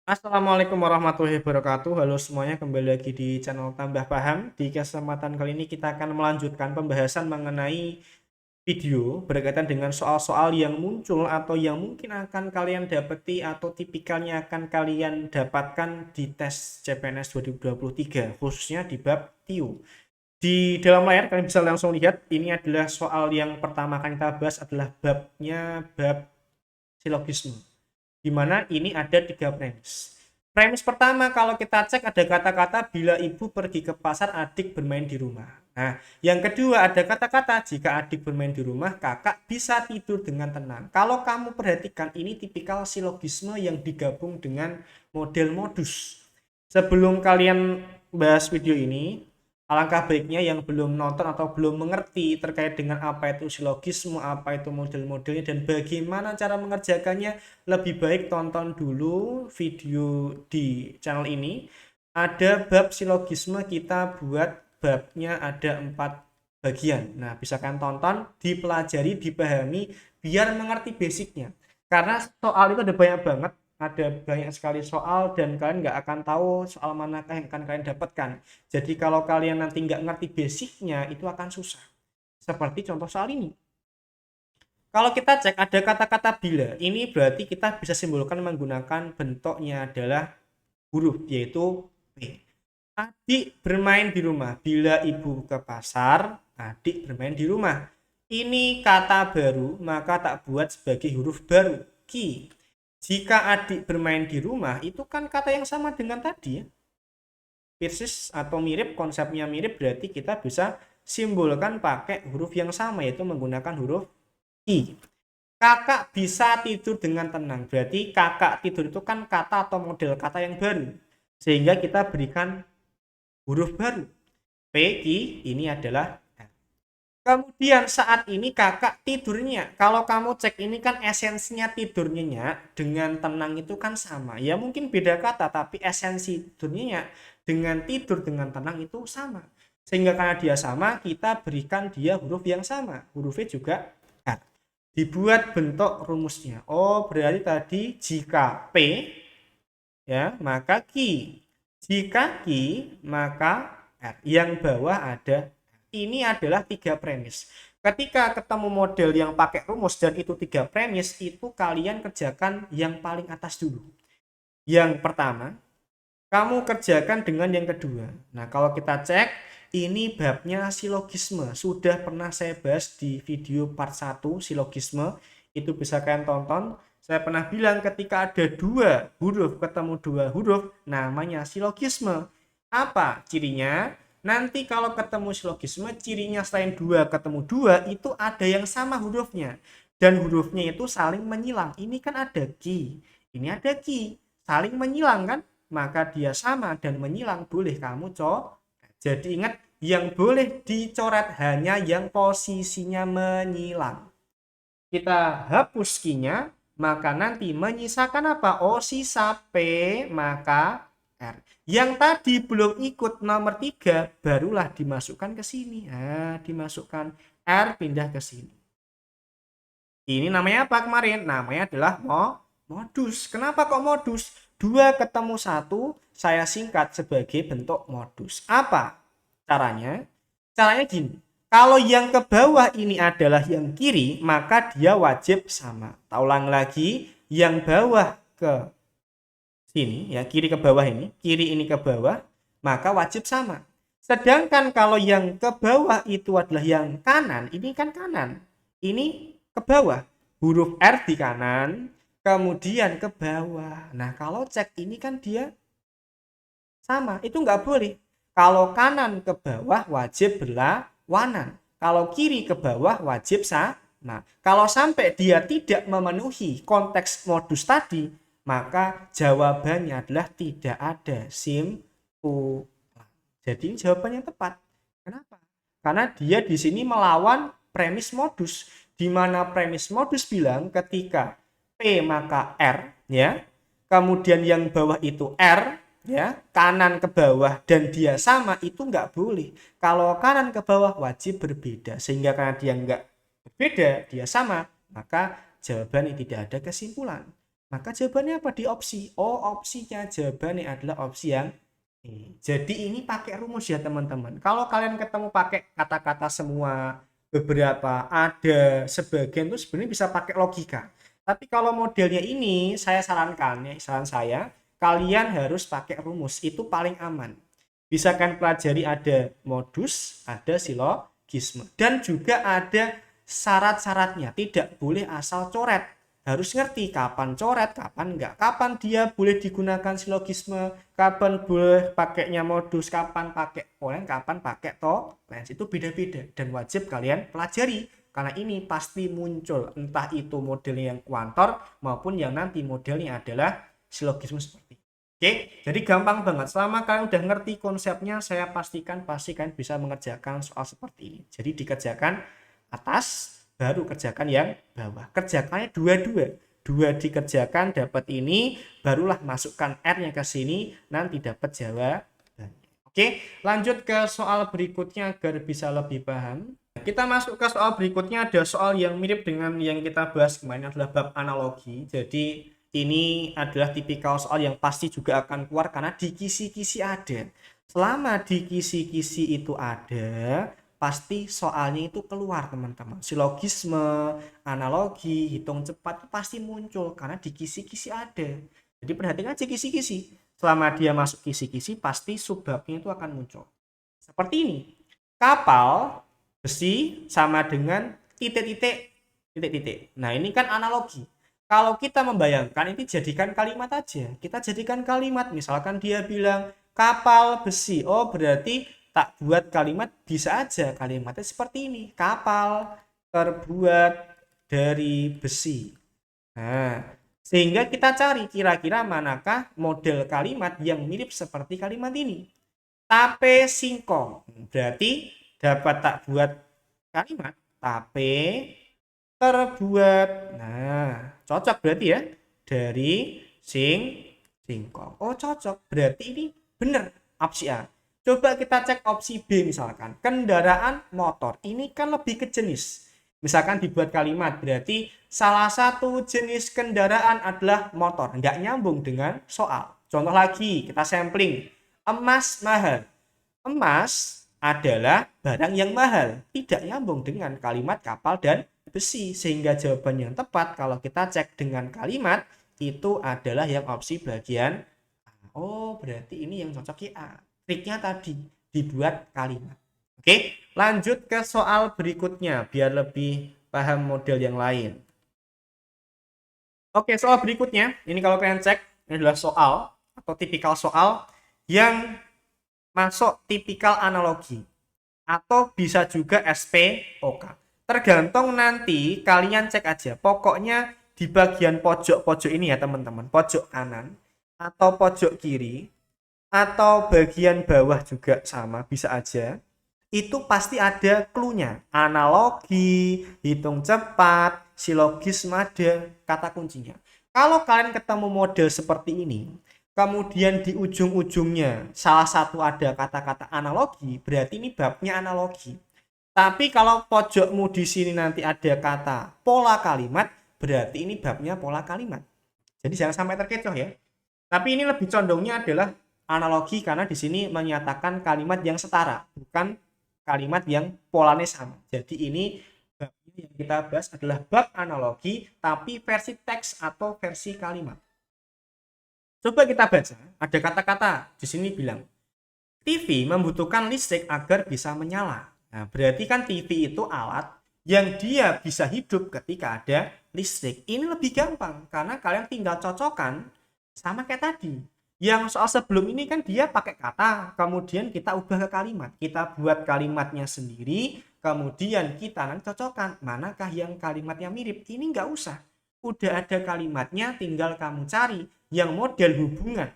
Assalamualaikum warahmatullahi wabarakatuh. Halo semuanya, kembali lagi di channel Tambah Paham. Di kesempatan kali ini kita akan melanjutkan pembahasan mengenai video berkaitan dengan soal-soal yang muncul atau yang mungkin akan kalian dapati atau tipikalnya akan kalian dapatkan di tes CPNS 2023, khususnya di bab TIU. Di dalam layar kalian bisa langsung lihat, ini adalah soal yang pertama akan kita bahas adalah bab silogisme, di mana ini ada 3 premis. Premis pertama, kalau kita cek ada kata-kata bila ibu pergi ke pasar, adik bermain di rumah. Nah, yang kedua ada kata-kata jika adik bermain di rumah, kakak bisa tidur dengan tenang. Kalau kamu perhatikan, ini tipikal silogisme yang digabung dengan model modus. Sebelum kalian bahas video ini, alangkah baiknya yang belum nonton atau belum mengerti terkait dengan apa itu silogisme, apa itu model-modelnya, dan bagaimana cara mengerjakannya, lebih baik tonton dulu video di channel ini. Ada bab silogisme, kita buat babnya ada 4 bagian. Nah, bisa kalian tonton, dipelajari, dipahami, biar mengerti basicnya. Karena soal itu ada banyak sekali soal, dan kalian nggak akan tahu soal manakah yang akan kalian dapatkan. Jadi kalau kalian nanti nggak ngerti basicnya, itu akan susah. Seperti contoh soal ini. Kalau kita cek ada kata-kata bila, ini berarti kita bisa simpulkan menggunakan bentuknya adalah huruf, yaitu P. Adik bermain di rumah. Bila ibu ke pasar, adik bermain di rumah. Ini kata baru, maka tak buat sebagai huruf baru, Ki. Jika adik bermain di rumah, itu kan kata yang sama dengan tadi ya. Persis atau mirip, konsepnya mirip, berarti kita bisa simbolkan pakai huruf yang sama, yaitu menggunakan huruf I. Kakak bisa tidur dengan tenang, berarti kakak tidur itu kan kata atau model kata yang baru, sehingga kita berikan huruf baru P, I, ini adalah R. Kemudian saat ini kakak tidurnya, kalau kamu cek ini kan esensinya tidurnya dengan tenang itu kan sama ya, mungkin beda kata tapi esensi tidurnya dengan tidur dengan tenang itu sama, sehingga karena dia sama kita berikan dia huruf yang sama, hurufnya juga R. Dibuat bentuk rumusnya, oh berarti tadi jika P ya maka Q, jika Q maka R, yang bawah ada. Ini adalah 3 premis. Ketika ketemu model yang pakai rumus dan itu 3 premis, itu kalian kerjakan yang paling atas dulu. Yang pertama, kamu kerjakan dengan yang kedua. Nah, kalau kita cek, ini babnya silogisme. Sudah pernah saya bahas di video part 1 silogisme. Itu bisa kalian tonton. Saya pernah bilang ketika ada 2 huruf ketemu 2 huruf, namanya silogisme. Apa cirinya? Nanti kalau ketemu silogisme, cirinya selain 2 ketemu 2, itu ada yang sama hurufnya. Dan hurufnya itu saling menyilang. Ini kan ada ki, ini ada ki. Saling menyilang kan? Maka dia sama dan menyilang, boleh kamu coret. Jadi ingat, yang boleh dicoret hanya yang posisinya menyilang. Kita hapus kinya, maka nanti menyisakan apa? Oh, sisa P, maka R. Yang tadi belum ikut nomor 3, barulah dimasukkan ke sini. Nah, dimasukkan R, pindah ke sini. Ini namanya apa kemarin? Namanya adalah modus. Kenapa kok modus? 2 ketemu 1, saya singkat sebagai bentuk modus. Apa caranya? Caranya gini. Kalau yang ke bawah ini adalah yang kiri, maka dia wajib sama. Tak ulang lagi, yang bawah ke sini, ya kiri ke bawah ini, kiri ini ke bawah, maka wajib sama. Sedangkan kalau yang ke bawah itu adalah yang kanan, ini kan kanan, ini ke bawah, huruf R di kanan, kemudian ke bawah. Nah, kalau cek ini kan dia sama, itu nggak boleh. Kalau kanan ke bawah wajib berlawanan. Kalau kiri ke bawah wajib sama. Kalau sampai dia tidak memenuhi konteks modus tadi, maka jawabannya adalah tidak ada simpulan. Jadi jawabannya tepat. Kenapa? Karena dia di sini melawan premis modus, di mana premis modus bilang ketika P maka R, ya. Kemudian yang bawah itu R, ya, kanan ke bawah dan dia sama, itu nggak boleh. Kalau kanan ke bawah wajib berbeda, sehingga karena dia nggak berbeda, dia sama, maka jawabannya tidak ada kesimpulan. Maka jawabannya apa di opsi? Oh, opsinya jawabannya adalah opsi yang E. Jadi ini pakai rumus ya teman-teman. Kalau kalian ketemu pakai kata-kata semua, beberapa, ada, sebagian itu sebenarnya bisa pakai logika. Tapi kalau modelnya ini saya sarankan ya, saran saya, kalian harus pakai rumus. Itu paling aman. Bisa kan pelajari ada modus, ada silogisme. Dan juga ada syarat-syaratnya. Tidak boleh asal coret. Harus ngerti kapan coret, kapan enggak. Kapan dia boleh digunakan silogisme, kapan boleh pakainya modus, kapan pakai polen, kapan pakai lens. Itu beda-beda. Dan wajib kalian pelajari. Karena ini pasti muncul. Entah itu modelnya yang kuantor maupun yang nanti modelnya adalah silogisme seperti ini. Oke, jadi gampang banget. Selama kalian udah ngerti konsepnya, saya pastikan pasti kalian bisa mengerjakan soal seperti ini. Jadi dikerjakan atas, baru kerjakan yang bawah. Kerjakannya dua-dua. Dua dikerjakan dapat ini, barulah masukkan R-nya ke sini, nanti dapat jawabannya. Oke, lanjut ke soal berikutnya agar bisa lebih paham. Kita masuk ke soal berikutnya, ada soal yang mirip dengan yang kita bahas kemarin adalah bab analogi. Jadi ini adalah tipikal soal yang pasti juga akan keluar karena di kisi-kisi ada. Selama di kisi-kisi itu ada, pasti soalnya itu keluar teman-teman. Silogisme, analogi, hitung cepat itu pasti muncul karena di kisi-kisi ada. Jadi perhatikan aja kisi-kisi. Selama dia masuk kisi-kisi pasti subbabnya itu akan muncul. Seperti ini. Kapal besi sama dengan titik-titik titik-titik. Nah, ini kan analogi. Kalau kita membayangkan ini jadikan kalimat aja. Kita jadikan kalimat, misalkan dia bilang kapal besi. Oh, berarti tak buat kalimat bisa aja kalimatnya seperti ini. Kapal terbuat dari besi. Nah, sehingga kita cari kira-kira manakah model kalimat yang mirip seperti kalimat ini. Tape singkong. Berarti dapat tak buat kalimat tape terbuat. Nah, cocok berarti ya dari singkong. Oh, cocok. Berarti ini benar opsi A. Coba kita cek opsi B misalkan. Kendaraan motor. Ini kan lebih ke jenis. Misalkan dibuat kalimat berarti salah satu jenis kendaraan adalah motor. Nggak nyambung dengan soal. Contoh lagi, kita sampling. Emas mahal. Emas adalah barang yang mahal. Tidak nyambung dengan kalimat kapal dan besi. Sehingga jawaban yang tepat kalau kita cek dengan kalimat itu adalah yang opsi bagian A. Oh, berarti ini yang cocok ya A. Triknya tadi dibuat kalimat. Oke, lanjut ke soal berikutnya biar lebih paham model yang lain. Oke, soal berikutnya, ini kalau kalian cek, ini adalah soal atau tipikal soal yang masuk tipikal analogi atau bisa juga SPOK. Tergantung nanti kalian cek aja. Pokoknya di bagian pojok-pojok ini ya teman-teman, pojok kanan atau pojok kiri atau bagian bawah juga sama bisa aja. Itu pasti ada clue-nya. Analogi, hitung cepat, silogisme ada kata kuncinya. Kalau kalian ketemu model seperti ini, kemudian di ujung-ujungnya salah satu ada kata-kata analogi, berarti ini babnya analogi. Tapi kalau pojokmu di sini nanti ada kata pola kalimat, berarti ini babnya pola kalimat. Jadi jangan sampai terkecoh ya. Tapi ini lebih condongnya adalah analogi karena di sini menyatakan kalimat yang setara, bukan kalimat yang polanya sama. Jadi ini bab yang kita bahas adalah bab analogi tapi versi teks atau versi kalimat. Coba kita baca, ada kata-kata di sini bilang TV membutuhkan listrik agar bisa menyala. Nah, berarti kan TV itu alat yang dia bisa hidup ketika ada listrik. Ini lebih gampang karena kalian tinggal cocokkan sama kayak tadi. Yang soal sebelum ini kan dia pakai kata, kemudian kita ubah ke kalimat. Kita buat kalimatnya sendiri, kemudian kita nanti cocokkan. Manakah yang kalimatnya mirip? Ini nggak usah. Udah ada kalimatnya, tinggal kamu cari yang model hubungan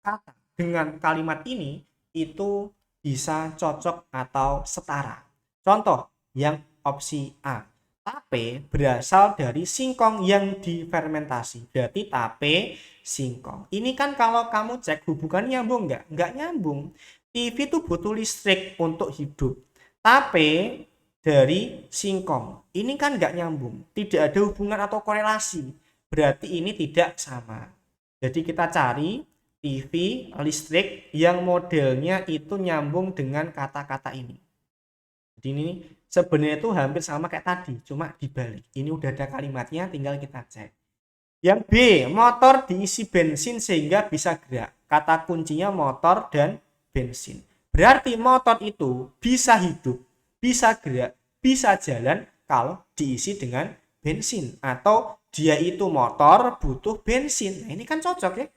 kata dengan kalimat ini itu bisa cocok atau setara. Contoh yang opsi A. Tape berasal dari singkong yang difermentasi. Berarti tape singkong. Ini kan kalau kamu cek hubungan nyambung nggak? Nggak nyambung. TV itu butuh listrik untuk hidup. Tape dari singkong. Ini kan nggak nyambung. Tidak ada hubungan atau korelasi. berarti ini tidak sama. Jadi kita cari TV listrik yang modelnya itu nyambung dengan kata-kata ini. Jadi ini sebenarnya itu hampir sama kayak tadi, cuma dibalik. Ini udah ada kalimatnya, tinggal kita cek. Yang B, motor diisi bensin sehingga bisa gerak. Kata kuncinya motor dan bensin. Berarti motor itu bisa hidup, bisa gerak, bisa jalan kalau diisi dengan bensin. Atau dia itu motor butuh bensin. Nah, ini kan cocok ya.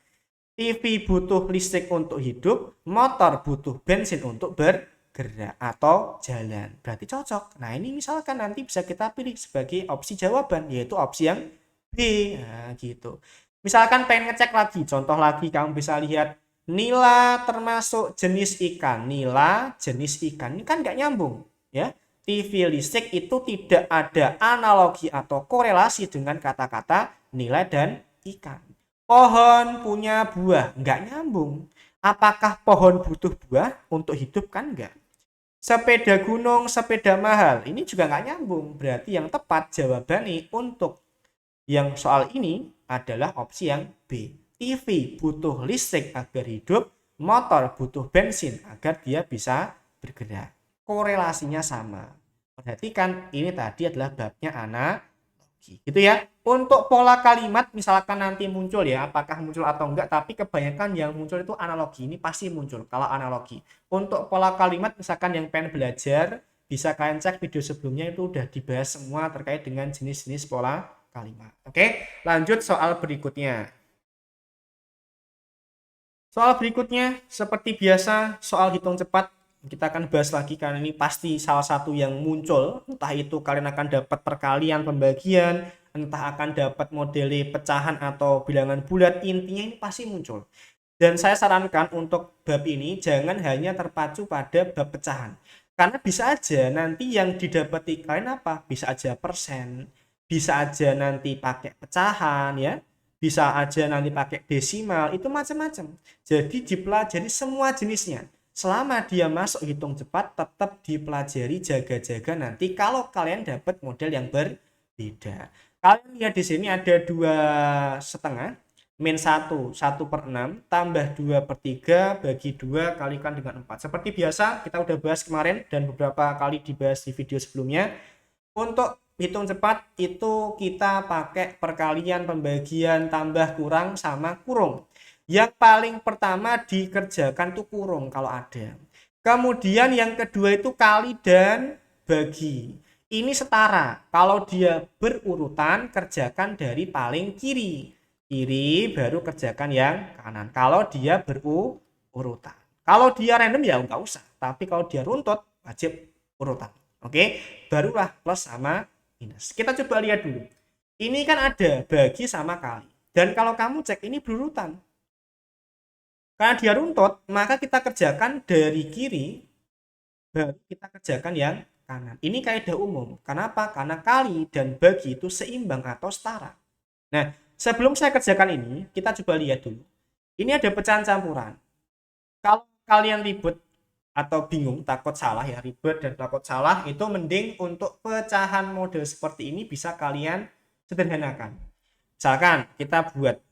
TV butuh listrik untuk hidup, motor butuh bensin untuk bergerak atau jalan. Berarti cocok. Nah, ini misalkan nanti bisa kita pilih sebagai opsi jawaban, yaitu opsi yang B. Nah, gitu. Misalkan pengen ngecek lagi, contoh lagi kamu bisa lihat nila termasuk jenis ikan. Nila jenis ikan. Ini kan nggak nyambung, ya. TV listrik itu tidak ada analogi atau korelasi dengan kata-kata nilai dan ikan. Pohon punya buah, nggak nyambung. Apakah pohon butuh buah untuk hidup? Kan enggak. Sepeda gunung, sepeda mahal, ini juga nggak nyambung. Berarti yang tepat jawabannya untuk yang soal ini adalah opsi yang B. TV butuh listrik agar hidup, motor butuh bensin agar dia bisa bergerak. Korelasinya sama. Perhatikan, ini tadi adalah babnya analogi. Gitu ya. Untuk pola kalimat misalkan nanti muncul ya, apakah muncul atau enggak, tapi kebanyakan yang muncul itu analogi. Ini pasti muncul kalau analogi. Untuk pola kalimat misalkan yang pengen belajar, bisa kalian cek video sebelumnya, itu udah dibahas semua terkait dengan jenis-jenis pola kalimat. Oke, lanjut soal berikutnya. Soal berikutnya seperti biasa soal hitung cepat. Kita akan bahas lagi karena ini pasti salah satu yang muncul. Entah itu kalian akan dapat perkalian pembagian, entah akan dapat model pecahan atau bilangan bulat, intinya ini pasti muncul. Dan saya sarankan untuk bab ini jangan hanya terpacu pada bab pecahan. Karena bisa aja nanti yang didapati kalian apa? Bisa aja persen, bisa aja nanti pakai pecahan ya, bisa aja nanti pakai desimal, itu macam-macam. Jadi dipelajari semua jenisnya. Selama dia masuk hitung cepat, tetap dipelajari, jaga-jaga nanti kalau kalian dapat model yang berbeda. Kalian lihat di sini ada 2,5 min 1 1/6 tambah 2/3 bagi 2 kalikan dengan 4. Seperti biasa kita udah bahas kemarin dan beberapa kali dibahas di video sebelumnya. Untuk hitung cepat itu kita pakai perkalian, pembagian, tambah, kurang, sama kurung. Yang paling pertama dikerjakan tuh kurung kalau ada. Kemudian yang kedua itu kali dan bagi. Ini setara. Kalau dia berurutan, kerjakan dari paling kiri. Kiri baru kerjakan yang kanan. Kalau dia berurutan. Kalau dia random ya nggak usah. Tapi kalau dia runtut, wajib urutan. Oke, barulah plus sama minus. Kita coba lihat dulu. Ini kan ada bagi sama kali. Dan kalau kamu cek ini berurutan. Karena dia runtut, maka kita kerjakan dari kiri, baru kita kerjakan yang kanan. Ini kaidah umum. Kenapa? Karena kali dan bagi itu seimbang atau setara. Nah, sebelum saya kerjakan ini, kita coba lihat dulu. Ini ada pecahan campuran. Kalau kalian ribet atau bingung, takut salah ya, ribet dan takut salah, itu mending untuk pecahan model seperti ini bisa kalian sederhanakan. Misalkan kita buat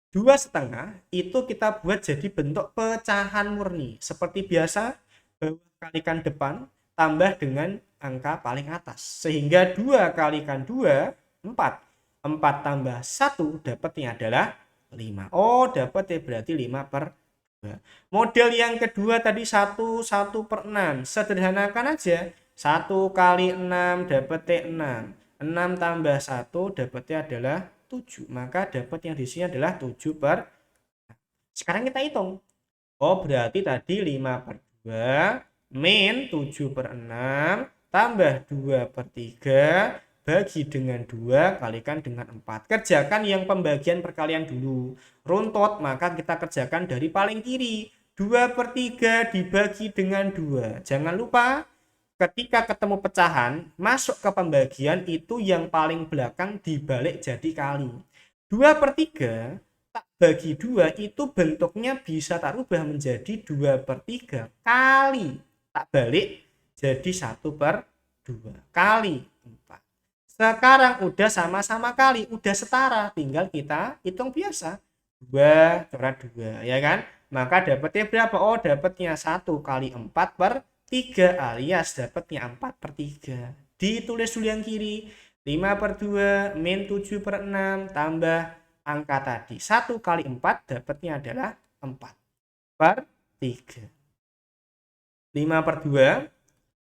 2,5 itu kita buat jadi bentuk pecahan murni. Seperti biasa, bawah kalikan depan tambah dengan angka paling atas. Sehingga 2 kalikan 2, 4. 4 tambah 1 dapatnya adalah 5. Oh, dapat ya berarti 5/2. Model yang kedua tadi 1/6. Sederhanakan aja. 1 kali 6 dapat 6. 6 tambah 1 dapatnya adalah 7. Maka dapat yang di sini adalah 7/. Sekarang kita hitung. Oh, berarti tadi 5/2 min 7/6 tambah 2/3 bagi dengan 2 kalikan dengan 4. Kerjakan yang pembagian perkalian dulu. Runtut, maka kita kerjakan dari paling kiri. 2/3 dibagi dengan 2. Jangan lupa ketika ketemu pecahan, masuk ke pembagian itu yang paling belakang dibalik jadi kali. 2/3 tak bagi 2 itu bentuknya bisa tak rubah menjadi 2/3 kali tak balik jadi 1/2 kali 4. Sekarang udah sama-sama kali, udah setara, tinggal kita hitung biasa. 2 coret 2, ya kan? Maka dapatnya berapa? Oh, dapatnya 1 kali 4 per 3 alias dapatnya 4 per 3. Ditulis dulu yang kiri. 5 per 2 min 7 per 6 tambah angka tadi. 1 kali 4 dapatnya adalah 4 per 3. 5 per 2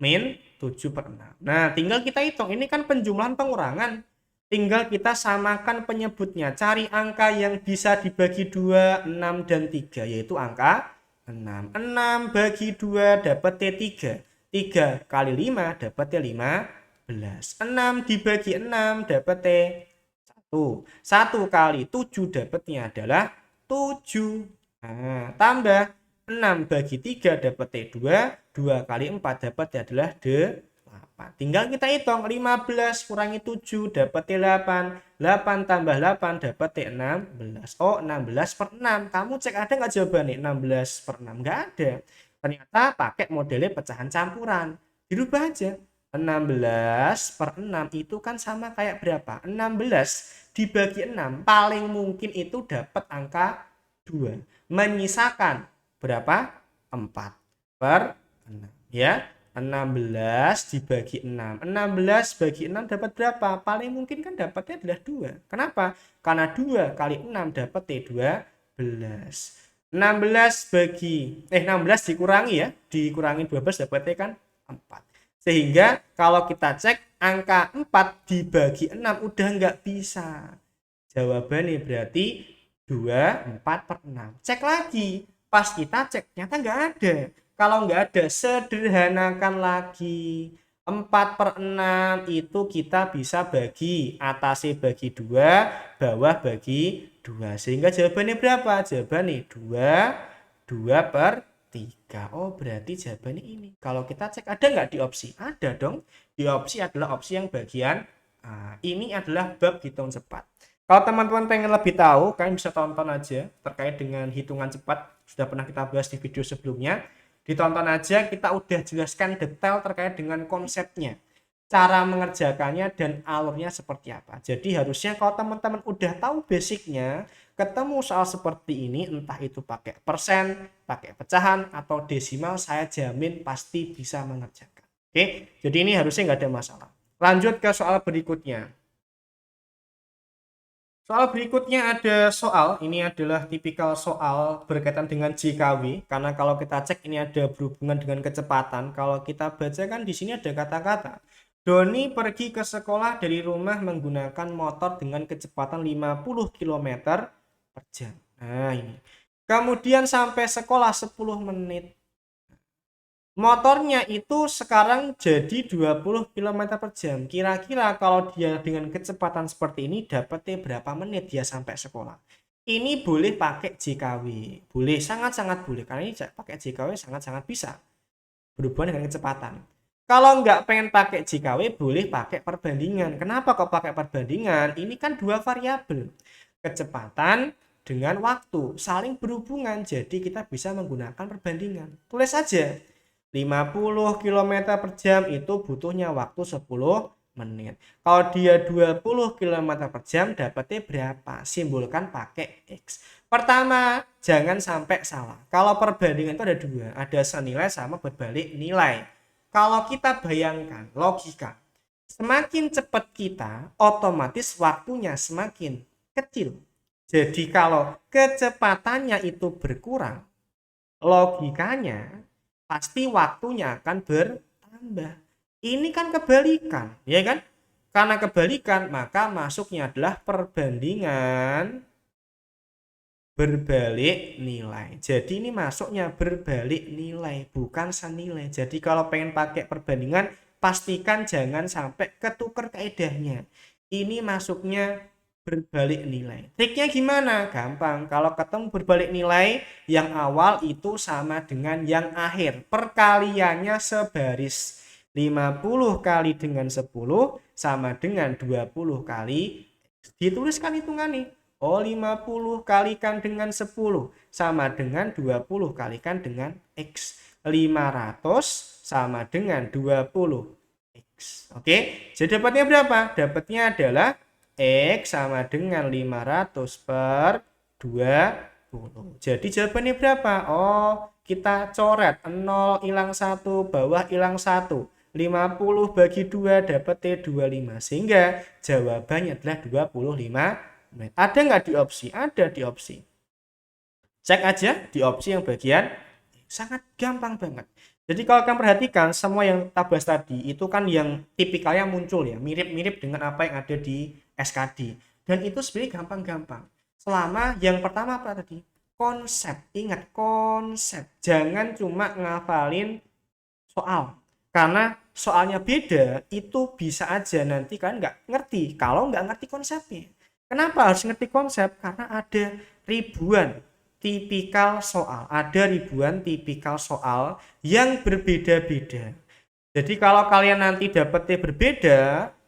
min 7 per 6. Nah, tinggal kita hitung. Ini kan penjumlahan pengurangan. Tinggal kita samakan penyebutnya. Cari angka yang bisa dibagi 2, 6, dan 3. Yaitu angka 6. 6 bagi 2 dapat T3. 3 kali 5 dapat T15. 6 dibagi 6 dapat T1. 1 kali 7 dapatnya adalah 7. Nah, tambah 6 bagi 3 dapat T2, 2 kali 4 dapat adalah D8. Tinggal kita hitung, 15 kurangi 7 dapat T8, 8 tambah 8 dapat T16. Oh, 16 per 6. Kamu cek ada nggak jawabannya? 16 per 6. Nggak ada. Ternyata pakai modelnya pecahan campuran. Dirubah aja. 16 per 6 itu kan sama kayak berapa? 16 dibagi 6. Paling mungkin itu dapat angka 2. Menyisakan berapa? 4 per 6 ya. 16 dibagi 6. 16 bagi 6 dapat berapa? Paling mungkin kan dapatnya adalah 2. Kenapa? Karena 2 kali 6 dapat T12. 16 dikurangi ya. Dikurangi 12 dapatnya kan 4. Sehingga kalau kita cek angka 4 dibagi 6 udah nggak bisa. Jawabannya berarti 2, 4 per 6. Cek lagi. Pas kita cek ternyata nggak ada. Kalau nggak ada, sederhanakan lagi. 4 per 6 itu kita bisa bagi. Atasnya bagi 2, bawah bagi 2. Sehingga jawabannya berapa? Jawabannya 2, 2 per 3. Oh, berarti jawabannya ini. Kalau kita cek ada nggak di opsi? Ada dong. Di opsi adalah opsi yang bagian A. Ini adalah bab hitung cepat. Kalau teman-teman pengen lebih tahu, kalian bisa tonton aja terkait dengan hitungan cepat. Sudah pernah kita bahas di video sebelumnya. Ditonton aja, kita udah jelaskan detail terkait dengan konsepnya. Cara mengerjakannya dan alurnya seperti apa. Jadi harusnya kalau teman-teman udah tahu basicnya, ketemu soal seperti ini, entah itu pakai persen, pakai pecahan, atau desimal, saya jamin pasti bisa mengerjakan. Oke, jadi ini harusnya nggak ada masalah. Lanjut ke soal berikutnya. Soal berikutnya ada soal, ini adalah tipikal soal berkaitan dengan JKW, karena kalau kita cek ini ada berhubungan dengan kecepatan. Kalau kita baca kan di sini ada kata-kata, Doni pergi ke sekolah dari rumah menggunakan motor dengan kecepatan 50 km per jam. Nah ini. Kemudian sampai sekolah 10 menit. Motornya itu sekarang jadi 20 km per jam. Kira-kira kalau dia dengan kecepatan seperti ini dapatnya berapa menit dia sampai sekolah? Ini boleh pakai JKW. Boleh, sangat-sangat boleh. Karena ini pakai JKW sangat-sangat bisa berhubungan dengan kecepatan. Kalau nggak pengen pakai JKW, boleh pakai perbandingan. Kenapa kok pakai perbandingan? Ini kan dua variabel. Kecepatan dengan waktu saling berhubungan. Jadi kita bisa menggunakan perbandingan. Tulis aja. 50 km per jam itu butuhnya waktu 10 menit. Kalau dia 20 km per jam dapatnya berapa? Simbolkan pakai X. Pertama, jangan sampai salah. Kalau perbandingan itu ada dua. Ada senilai sama berbalik nilai. Kalau kita bayangkan logika, semakin cepat kita, otomatis waktunya semakin kecil. Jadi kalau kecepatannya itu berkurang, logikanya pasti waktunya akan bertambah. Ini kan kebalikan, ya kan? Karena kebalikan, maka masuknya adalah perbandingan berbalik nilai. Jadi ini masuknya berbalik nilai, bukan senilai. Jadi kalau pengen pakai perbandingan, pastikan jangan sampai ketukar kaedahnya. Ini masuknya berbalik nilai. Triknya gimana? Gampang. Kalau ketemu berbalik nilai, yang awal itu sama dengan yang akhir. Perkaliannya sebaris. 50 kali dengan 10 sama dengan 20 kali. Dituliskan hitungannya. Oh, 50 kalikan dengan 10 sama dengan 20 kalikan dengan X. 500 sama dengan 20 X. X. Oke, jadi dapatnya berapa? Dapatnya adalah X sama dengan 500 per 20. Jadi jawabannya berapa? Oh, kita coret 0 hilang 1, bawah hilang 1. 50 bagi 2 dapat T25. Sehingga jawabannya adalah 25 menit. Ada nggak di opsi? Ada di opsi. Cek aja di opsi yang bagian sangat gampang banget. Jadi kalau kalian perhatikan semua yang kita bahas tadi itu kan yang tipikalnya muncul ya, mirip-mirip dengan apa yang ada di SKD. Dan itu sebenarnya gampang-gampang. Selama yang pertama apa tadi? Konsep. Ingat konsep. Jangan cuma ngafalin soal. Karena soalnya beda, itu bisa aja nanti kalian nggak ngerti kalau nggak ngerti konsepnya. Kenapa harus ngerti konsep? Karena ada ribuan tipikal soal. Ada ribuan tipikal soal yang berbeda-beda. Jadi kalau kalian nanti dapetnya berbeda,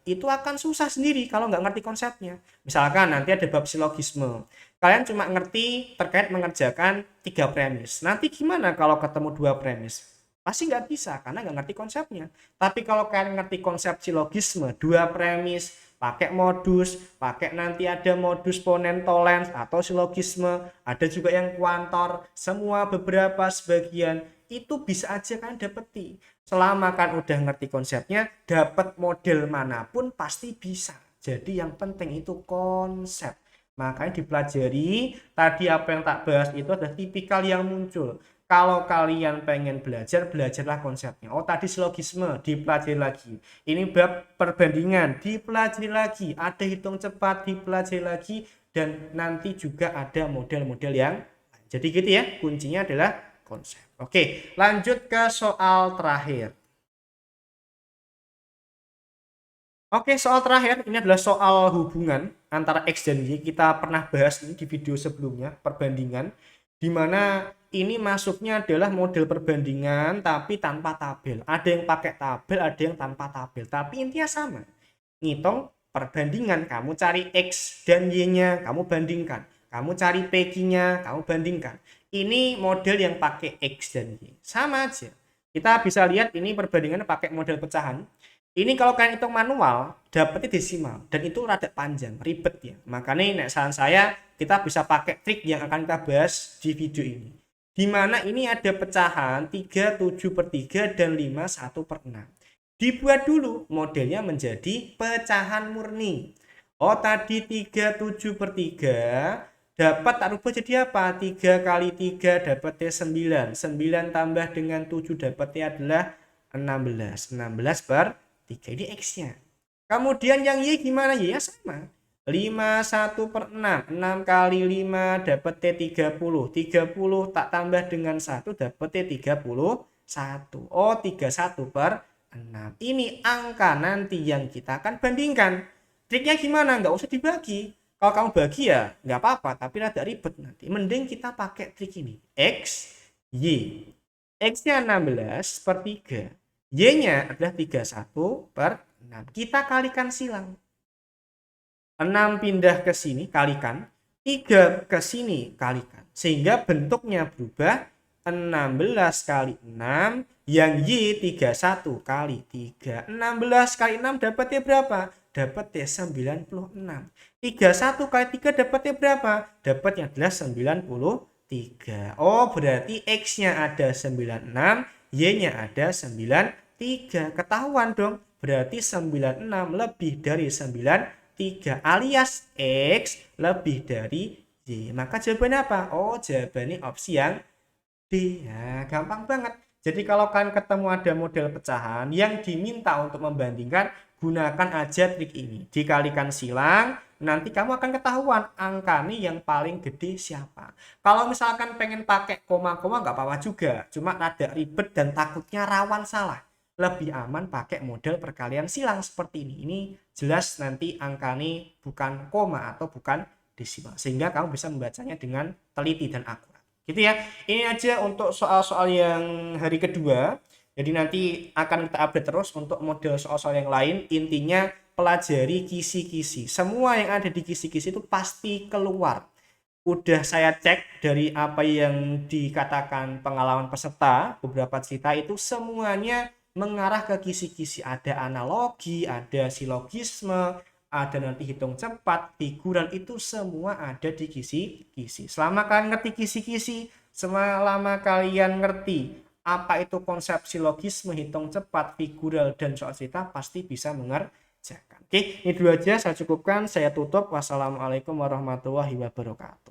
itu akan susah sendiri kalau nggak ngerti konsepnya. Misalkan nanti ada bab silogisme. Kalian cuma ngerti terkait mengerjakan 3 premis. Nanti gimana kalau ketemu 2 premis? Pasti nggak bisa karena nggak ngerti konsepnya. Tapi kalau kalian ngerti konsep silogisme, 2 premis, pakai modus, pakai nanti ada modus ponentolens atau silogisme, ada juga yang kuantor, semua beberapa sebagian itu bisa aja kan dapeti. Selama kan udah ngerti konsepnya, dapat model manapun pasti bisa. Jadi yang penting itu konsep. Makanya dipelajari, tadi apa yang tak bahas itu adalah tipikal yang muncul. Kalau kalian pengen belajar, belajarlah konsepnya. Oh tadi silogisme, dipelajari lagi. Ini bab perbandingan, dipelajari lagi. Ada hitung cepat, dipelajari lagi. Dan nanti juga ada model-model yang lain. Jadi gitu ya, kuncinya adalah konsep. Oke, lanjut ke soal terakhir. Oke, soal terakhir ini adalah soal hubungan antara X dan Y. Kita pernah bahas ini di video sebelumnya, perbandingan. Di mana ini masuknya adalah model perbandingan tapi tanpa tabel. Ada yang pakai tabel, ada yang tanpa tabel. Tapi intinya sama. Ngitung perbandingan, kamu cari X dan Y-nya, kamu bandingkan. Kamu cari PQ-nya, kamu bandingkan. Ini model yang pakai X dan Y. Sama aja. Kita bisa lihat ini perbandingannya pakai model pecahan. Ini kalau kalian hitung manual, dapetnya desimal. Dan itu rada panjang, ribet ya. Makanya saran saya, kita bisa pakai trik yang akan kita bahas di video ini. Dimana ini ada pecahan 37 per 3 dan 5 1 per 6. Dibuat dulu modelnya menjadi pecahan murni. Oh tadi 37 per 3 dapat tak rubah jadi apa? 3 kali 3 dapatnya 9. 9 tambah dengan 7 dapatnya adalah 16. 16 per 3 ini X-nya. Kemudian yang Y gimana? Y ya sama. 5 1 per 6. 6 kali 5 dapat T30. 30 tak tambah dengan 1 dapat T31. Oh 31 per 6. Ini angka nanti yang kita akan bandingkan. Triknya gimana? Nggak usah dibagi. Kalau kamu bagi ya nggak apa-apa. Tapi rada ribet nanti. Mending kita pakai trik ini. X, Y. X-nya 16 per 3. Y-nya adalah 31 per 6. Kita kalikan silang. 6 pindah ke sini kalikan. 3 ke sini kalikan. Sehingga bentuknya berubah. 16 kali 6. Yang Y 31 kali 3. 16 kali 6 dapatnya berapa? Dapatnya 96. 31 kali 3 dapatnya berapa? Dapatnya adalah 93. Oh berarti X-nya ada 96. Y-nya ada 93. Ketahuan dong. Berarti 96 lebih dari 93 alias X lebih dari Y. Maka jawabannya apa? Oh jawabannya opsi yang D. Ya, gampang banget. Jadi kalau kalian ketemu ada model pecahan yang diminta untuk membandingkan, gunakan aja trik ini. Dikalikan silang, nanti kamu akan ketahuan angka nih yang paling gede siapa. Kalau misalkan pengen pakai koma-koma nggak apa-apa juga. Cuma rada ribet dan takutnya rawan salah. Lebih aman pakai model perkalian silang seperti ini. Ini jelas nanti angka ini bukan koma atau bukan desimal. Sehingga kamu bisa membacanya dengan teliti dan akurat. Gitu ya. Ini aja untuk soal-soal yang hari kedua. Jadi nanti akan kita update terus untuk model soal-soal yang lain. Intinya pelajari kisi-kisi. Semua yang ada di kisi-kisi itu pasti keluar. Udah saya cek dari apa yang dikatakan pengalaman peserta, beberapa cerita itu semuanya mengarah ke kisi-kisi, ada analogi, ada silogisme, ada nanti hitung cepat, figuran, itu semua ada di kisi-kisi. Selama kalian ngerti kisi-kisi, selama kalian ngerti apa itu konsep silogisme, hitung cepat, figural, dan soal cerita, pasti bisa mengerjakan. Oke, ini dulu aja saya cukupkan, saya tutup. Wassalamualaikum warahmatullahi wabarakatuh.